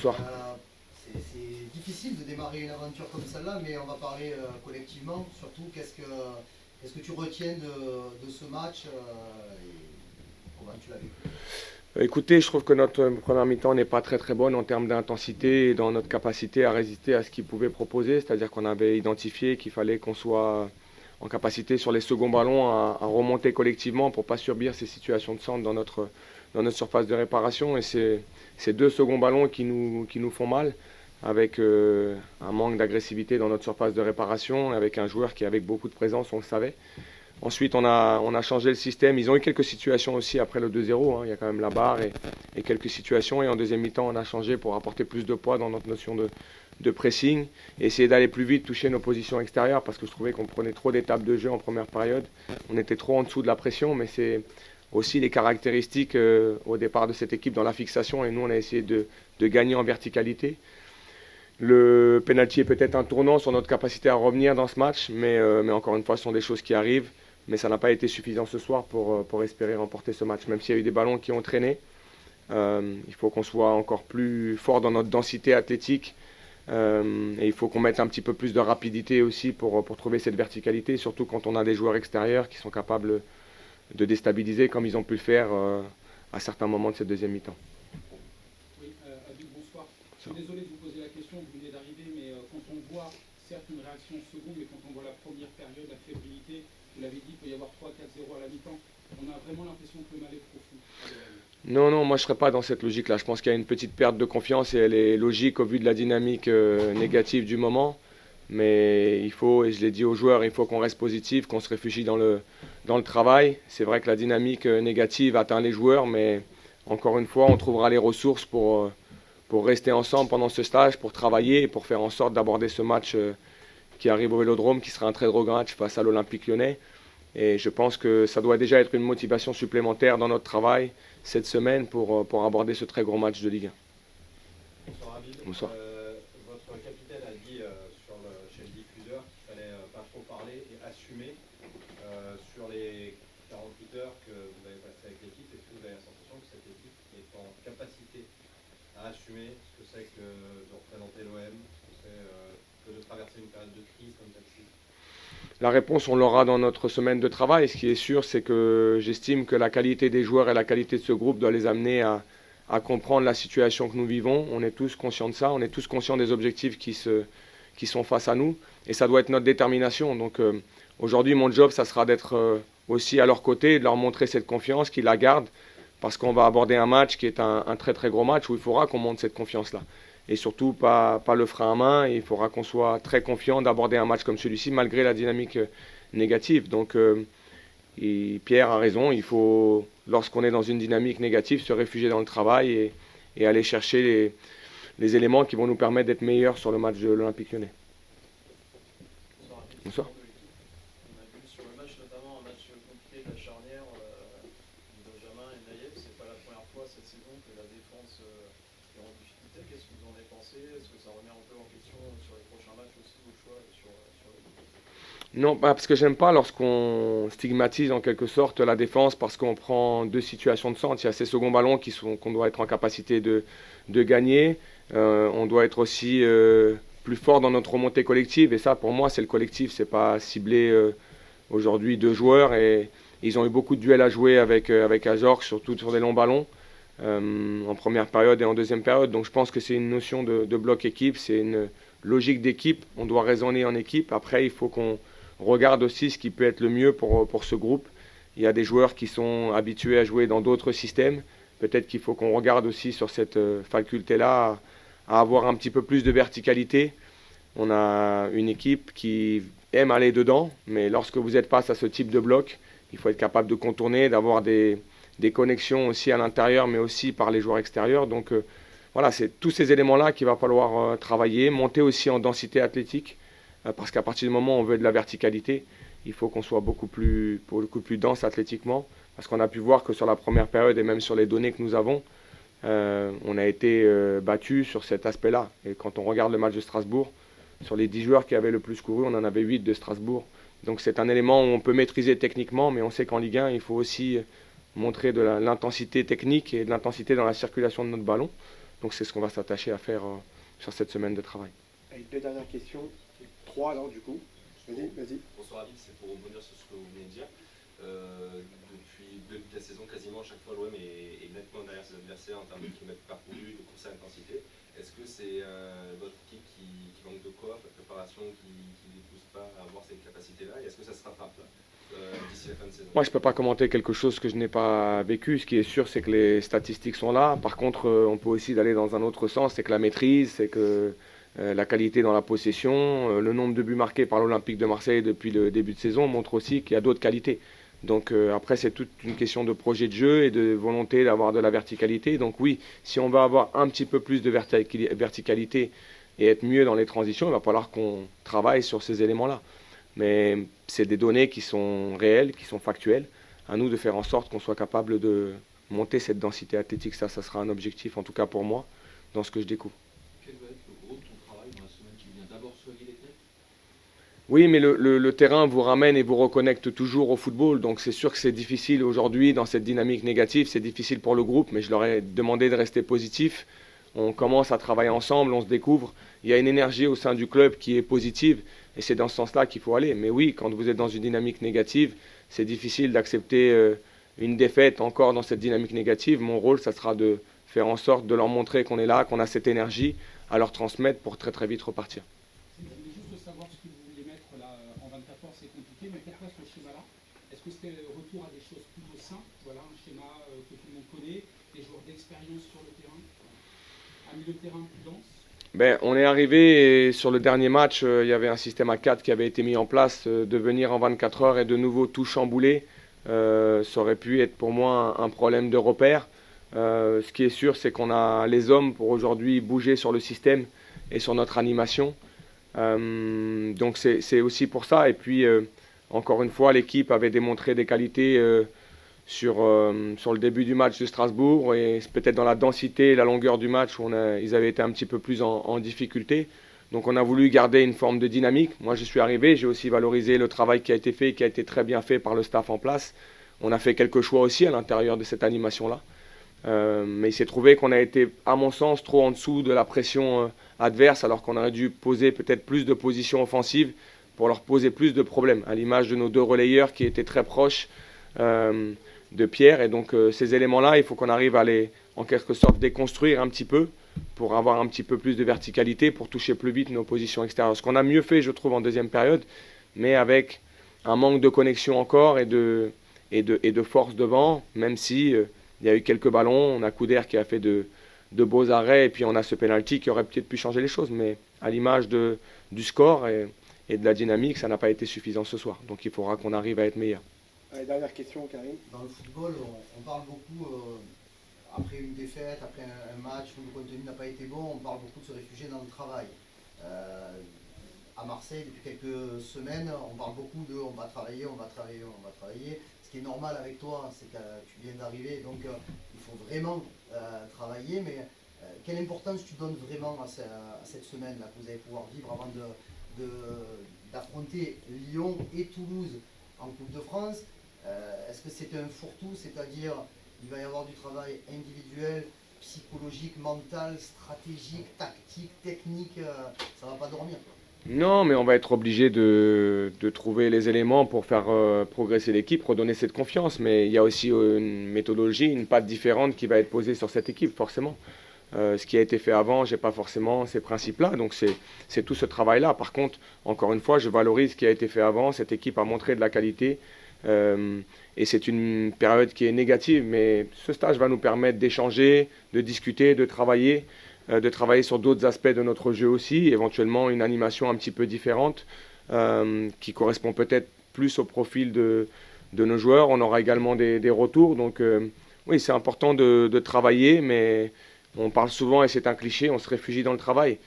Bonsoir. C'est difficile de démarrer une aventure comme celle-là, mais on va parler collectivement. Surtout, qu'est-ce que tu retiens de ce match et comment tu l'as vécu? Écoutez, je trouve que notre première mi-temps n'est pas très très bonne en termes d'intensité et dans notre capacité à résister à ce qu'ils pouvaient proposer. C'est-à-dire qu'on avait identifié qu'il fallait qu'on soit en capacité sur les seconds ballons à remonter collectivement pour ne pas subir ces situations de centre dans notre surface de réparation. Et c'est ces deux seconds ballons qui nous font mal, avec un manque d'agressivité dans notre surface de réparation, avec un joueur qui avec beaucoup de présence, on le savait. Ensuite, on a changé le système. Ils ont eu quelques situations aussi après le 2-0, hein. Il y a quand même la barre et quelques situations. Et en deuxième mi-temps, on a changé pour apporter plus de poids dans notre notion de pressing et essayer d'aller plus vite, toucher nos positions extérieures parce que je trouvais qu'on prenait trop d'étapes de jeu en première période. On était trop en dessous de la pression, mais c'est aussi les caractéristiques au départ de cette équipe dans la fixation. Et nous, on a essayé de gagner en verticalité. Le penalty est peut-être un tournant sur notre capacité à revenir dans ce match, mais encore une fois, ce sont des choses qui arrivent. Mais ça n'a pas été suffisant ce soir pour espérer remporter ce match. Même s'il y a eu des ballons qui ont traîné, il faut qu'on soit encore plus fort dans notre densité athlétique. Et il faut qu'on mette un petit peu plus de rapidité aussi pour trouver cette verticalité, surtout quand on a des joueurs extérieurs qui sont capables de déstabiliser comme ils ont pu le faire à certains moments de cette deuxième mi-temps. Oui, Habib, bonsoir. Je suis désolé de vous poser la question, vous venez d'arriver, mais quand on voit certes une réaction seconde, mais quand on voit la première période, la fébrilité, vous l'avez dit, il peut y avoir 3-4-0 à la mi-temps, on a vraiment l'impression que le mal est profond. Non, non, moi je ne serais pas dans cette logique-là. Je pense qu'il y a une petite perte de confiance et elle est logique au vu de la dynamique négative du moment. Mais il faut, et je l'ai dit aux joueurs, il faut qu'on reste positif, qu'on se réfugie dans le travail. C'est vrai que la dynamique négative atteint les joueurs, mais encore une fois, on trouvera les ressources pour rester ensemble pendant ce stage, pour travailler et pour faire en sorte d'aborder ce match qui arrive au Vélodrome, qui sera un très gros match face à l'Olympique Lyonnais. Et je pense que ça doit déjà être une motivation supplémentaire dans notre travail cette semaine pour aborder ce très gros match de Ligue 1. Bonsoir Habib. Bonsoir. Votre capitaine a dit chez le diffuseur qu'il fallait pas trop parler et assumer sur les 48 heures que vous avez passées avec l'équipe. Est-ce que vous avez la sensation que cette équipe est en capacité à assumer ce que c'est que de représenter l'OM, ce que c'est que de traverser une période de crise comme celle-ci? La réponse, on l'aura dans notre semaine de travail. Ce qui est sûr, c'est que j'estime que la qualité des joueurs et la qualité de ce groupe doit les amener à comprendre la situation que nous vivons. On est tous conscients de ça, on est tous conscients des objectifs qui sont face à nous. Et ça doit être notre détermination. Donc aujourd'hui, mon job, ça sera d'être aussi à leur côté et de leur montrer cette confiance, qu'ils la gardent. Parce qu'on va aborder un match qui est un très très gros match où il faudra qu'on montre cette confiance-là. Et surtout pas le frein à main. Il faudra qu'on soit très confiant d'aborder un match comme celui-ci malgré la dynamique négative. Donc Pierre a raison, il faut, lorsqu'on est dans une dynamique négative, se réfugier dans le travail et aller chercher les éléments qui vont nous permettre d'être meilleurs sur le match de l'Olympique Lyonnais. Bonsoir. On a vu sur le match, notamment un match compliqué de la charnière, Benjamin et Naïef. C'est pas la première fois cette saison que la défense est en difficulté. Qu'est-ce que vous en avez pensé? Est-ce que ça remet un peu en question sur les prochains matchs aussi vos choix sur l'équipe? Non, parce que j'aime pas lorsqu'on stigmatise en quelque sorte la défense parce qu'on prend deux situations de centre. Il y a ces seconds ballons qu'on doit être en capacité de gagner. On doit être aussi plus fort dans notre remontée collective. Et ça, pour moi, c'est le collectif. C'est pas ciblé aujourd'hui deux joueurs. Et ils ont eu beaucoup de duels à jouer avec Ajorc, surtout sur des longs ballons, en première période et en deuxième période. Donc je pense que c'est une notion de bloc équipe. C'est une logique d'équipe. On doit raisonner en équipe. Après, il faut qu'on regarde aussi ce qui peut être le mieux pour ce groupe. Il y a des joueurs qui sont habitués à jouer dans d'autres systèmes. Peut-être qu'il faut qu'on regarde aussi sur cette faculté-là à avoir un petit peu plus de verticalité. On a une équipe qui aime aller dedans, mais lorsque vous êtes face à ce type de bloc, il faut être capable de contourner, d'avoir des connexions aussi à l'intérieur, mais aussi par les joueurs extérieurs. Donc voilà, c'est tous ces éléments-là qu'il va falloir travailler, monter aussi en densité athlétique. Parce qu'à partir du moment où on veut de la verticalité, il faut qu'on soit beaucoup plus dense athlétiquement. Parce qu'on a pu voir que sur la première période et même sur les données que nous avons, on a été battu sur cet aspect-là. Et quand on regarde le match de Strasbourg, sur les 10 joueurs qui avaient le plus couru, on en avait 8 de Strasbourg. Donc c'est un élément où on peut maîtriser techniquement, mais on sait qu'en Ligue 1, il faut aussi montrer de l'intensité technique et de l'intensité dans la circulation de notre ballon. Donc c'est ce qu'on va s'attacher à faire sur cette semaine de travail. Allez, 2 dernières questions, 3 alors du coup. Vas-y. Bonsoir Habib, c'est pour rebondir sur ce que vous venez de dire. Depuis le début de la saison, quasiment chaque fois l'OM est nettement derrière ses adversaires en termes de kilomètres parcourus, de course à intensité. Est-ce que c'est votre équipe qui manque de coffre, de préparation, qui ne pousse pas à avoir cette capacité-là? Et est-ce que ça se rattrape d'ici la fin de saison? Moi, je ne peux pas commenter quelque chose que je n'ai pas vécu. Ce qui est sûr, c'est que les statistiques sont là. Par contre, on peut aussi aller dans un autre sens, c'est que la maîtrise, c'est que la qualité dans la possession, le nombre de buts marqués par l'Olympique de Marseille depuis le début de saison montre aussi qu'il y a d'autres qualités. Donc après, c'est toute une question de projet de jeu et de volonté d'avoir de la verticalité. Donc oui, si on veut avoir un petit peu plus de verticalité et être mieux dans les transitions, il va falloir qu'on travaille sur ces éléments-là. Mais c'est des données qui sont réelles, qui sont factuelles. À nous de faire en sorte qu'on soit capable de monter cette densité athlétique. Ça sera un objectif, en tout cas pour moi, dans ce que je découvre. Quel va être le gros de ton travail dans la semaine qui vient? D'abord soigner les têtes? Oui, mais le terrain vous ramène et vous reconnecte toujours au football. Donc c'est sûr que c'est difficile aujourd'hui dans cette dynamique négative. C'est difficile pour le groupe, mais je leur ai demandé de rester positif. On commence à travailler ensemble, on se découvre. Il y a une énergie au sein du club qui est positive et c'est dans ce sens-là qu'il faut aller. Mais oui, quand vous êtes dans une dynamique négative, c'est difficile d'accepter une défaite encore dans cette dynamique négative. Mon rôle, ça sera de faire en sorte de leur montrer qu'on est là, qu'on a cette énergie à leur transmettre pour très très vite repartir. Je voulais juste savoir ce que vous vouliez mettre là en 24 heures, c'est compliqué, mais pourquoi ce schéma-là? Est-ce que c'était le retour à des choses plutôt simples, voilà, un schéma que tout le monde connaît, des joueurs d'expérience sur le terrain, un milieu de terrain plus dense? On est arrivé et sur le dernier match, il y avait un système à 4 qui avait été mis en place, de venir en 24 heures et de nouveau tout chambouler. Ça aurait pu être pour moi un problème de repère. Ce qui est sûr, c'est qu'on a les hommes pour aujourd'hui bouger sur le système et sur notre animation. Donc c'est aussi pour ça. Et puis, encore une fois, l'équipe avait démontré des qualités sur le début du match de Strasbourg et peut-être dans la densité et la longueur du match où ils avaient été un petit peu plus en difficulté. Donc on a voulu garder une forme de dynamique. Moi je suis arrivé, j'ai aussi valorisé le travail qui a été fait, qui a été très bien fait par le staff en place. On a fait quelques choix aussi à l'intérieur de cette animation-là. Mais il s'est trouvé qu'on a été, à mon sens, trop en dessous de la pression adverse, alors qu'on aurait dû poser peut-être plus de positions offensives pour leur poser plus de problèmes, à l'image de nos 2 relayeurs qui étaient très proches de Pierre. Et donc ces éléments-là, il faut qu'on arrive à les, en quelque sorte, déconstruire un petit peu pour avoir un petit peu plus de verticalité, pour toucher plus vite nos positions extérieures. Ce qu'on a mieux fait, je trouve, en deuxième période, mais avec un manque de connexion encore et de force devant, même si il y a eu quelques ballons, on a Couder qui a fait de beaux arrêts, et puis on a ce penalty qui aurait peut-être pu changer les choses, mais à l'image du score et de la dynamique, ça n'a pas été suffisant ce soir. Donc il faudra qu'on arrive à être meilleur. Allez, dernière question, Karim. Dans le football, on parle beaucoup, après une défaite, après un match où le contenu n'a pas été bon, on parle beaucoup de se réfugier dans le travail. À Marseille, depuis quelques semaines, on parle beaucoup de on va travailler, on va travailler, on va travailler. Ce qui est normal avec toi, c'est que tu viens d'arriver, donc il faut vraiment travailler. Mais quelle importance tu donnes vraiment à cette semaine-là que vous allez pouvoir vivre avant d'affronter Lyon et Toulouse en Coupe de France? Est-ce que c'est un fourre-tout, c'est-à-dire il va y avoir du travail individuel, psychologique, mental, stratégique, tactique, technique, ça ne va pas dormir, quoi. Non, mais on va être obligé de trouver les éléments pour faire progresser l'équipe, redonner cette confiance. Mais il y a aussi une méthodologie, une patte différente qui va être posée sur cette équipe, forcément. Ce qui a été fait avant, je n'ai pas forcément ces principes-là. Donc c'est tout ce travail-là. Par contre, encore une fois, je valorise ce qui a été fait avant. Cette équipe a montré de la qualité. Et c'est une période qui est négative. Mais ce stage va nous permettre d'échanger, de discuter, de travailler sur d'autres aspects de notre jeu aussi, éventuellement une animation un petit peu différente qui correspond peut-être plus au profil de nos joueurs. On aura également des retours, donc oui, c'est important de travailler, mais on parle souvent, et c'est un cliché, on se réfugie dans le travail.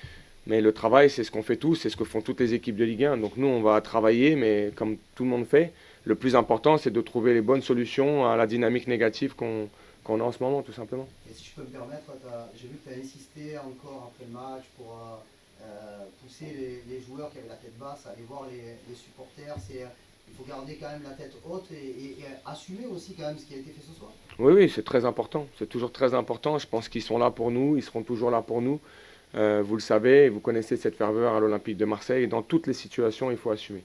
Mais le travail, c'est ce qu'on fait tous, c'est ce que font toutes les équipes de Ligue 1. Donc nous, on va travailler, mais comme tout le monde fait, le plus important, c'est de trouver les bonnes solutions à la dynamique négative qu'on a en ce moment, tout simplement. Et si je peux me permettre, j'ai vu que tu as insisté encore après le match pour pousser les joueurs qui avaient la tête basse à aller voir les supporters. il faut garder quand même la tête haute et assumer aussi quand même ce qui a été fait ce soir. Oui, oui, c'est très important. C'est toujours très important. Je pense qu'ils sont là pour nous, ils seront toujours là pour nous. Vous le savez, vous connaissez cette ferveur à l'Olympique de Marseille. Dans toutes les situations, il faut assumer.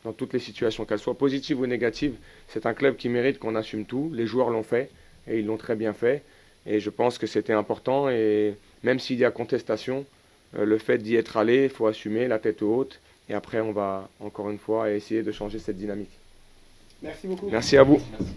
Dans toutes les situations, qu'elles soient positives ou négatives, c'est un club qui mérite qu'on assume tout. Les joueurs l'ont fait et ils l'ont très bien fait. Et je pense que c'était important. Et même s'il y a contestation, le fait d'y être allé, il faut assumer la tête haute. Et après, on va encore une fois essayer de changer cette dynamique. Merci beaucoup. Merci à vous. Merci.